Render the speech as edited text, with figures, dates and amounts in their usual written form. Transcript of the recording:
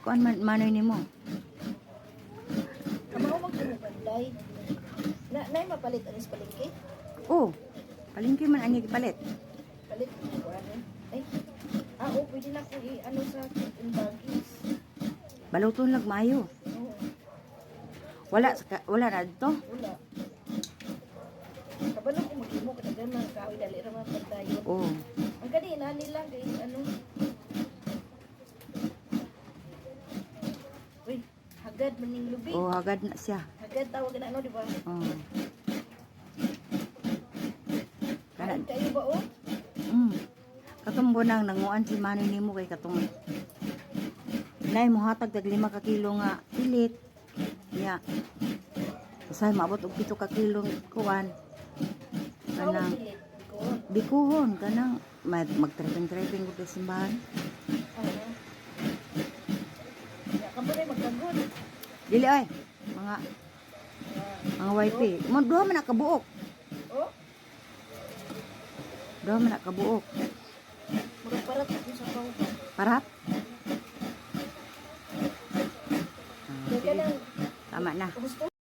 kuan man manoy nimo. Kamaw magkubanday. Nay mapalit anis palengke. Oh. Palingki man ani gipalit. Palit ko ano. Ay. Oo, pwede na ko ano sa bagis. Baluton lag maayo. Oo. Wala na dito. Wala. Kabalo ko mag-imo kadagan man kaoy dali ra man pagdayon. Oh. Ang kanina nila kay ano. Uy, hagad maning lubi. Oh, hagad na siya. Hagad tawag na ano, di ba? Oh. Kain kayo ba oh? Katong bunang nanguan si manoy nimo kay katong nay mo hatag tag 5 ka kilo nga pilit. Ya. Usay maabot og 7 ka kilo kuan. Kanang Pilit ko. bikuhon kanang mag-treping ko sa simbahan. Ano? Ya kamo rin magkagod. Dili ay mga wifi. Mo duha man nakabuok. Oh, Duha man nakabuok. murag parat ako sa kaw. Parap. Kaya ka nang Tama na. gusto?